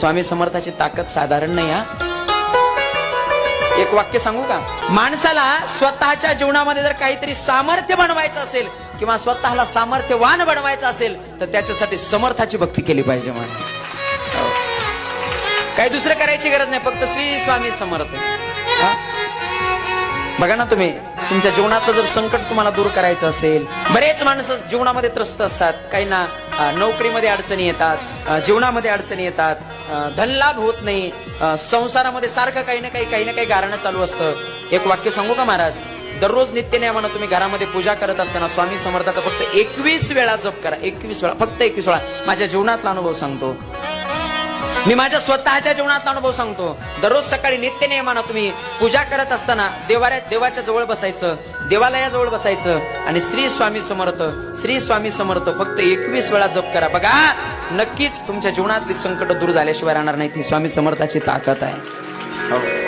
स्वामी समर्थाची ताकद साधारण नाही हा. एक वाक्य सांगू का? माणसाला स्वतःच्या जीवनामध्ये जर काहीतरी सामर्थ्य बनवायचं असेल किंवा स्वतःला सामर्थ्यवान बनवायचं असेल तर त्याच्यासाठी समर्थाची भक्ती केली पाहिजे. म्हणून काही दुसरं करायची गरज नाही, फक्त श्री स्वामी समर्थ. बघा ना, तुम्ही तुमच्या जीवनातलं जर संकट तुम्हाला दूर करायचं असेल, बरेच माणसं जीवनामध्ये त्रस्त असतात, काहींना नोकरीमध्ये अडचणी येतात, जीवनामध्ये अडचणी येतात, धनलाभ होत नाही, संसारामध्ये सारखं काही ना काही गारणं चालू असतं. एक वाक्य सांगू का महाराज? दररोज नित्यनेमानं तुम्ही घरामध्ये पूजा करत असताना स्वामी समर्थाचा फक्त 21 वेळा जप करा. 21 वेळा, फक्त 21 वेळा. माझ्या जीवनातला अनुभव सांगतो, मी माझ्या स्वतःच्या जीवनातला अनुभव सांगतो. दररोज सकाळी नित्यनेमानं तुम्ही पूजा करत असताना देवाच्या जवळ बसायचं, देवालयाजवळ बसायचं आणि श्री स्वामी समर्थ फक्त 21 वेळा जप करा. बघा, नक्कीच तुमच्या जीवनातली संकट दूर झाल्याशिवाय राहणार नाही. ती स्वामी समर्थाची ताकद आहे.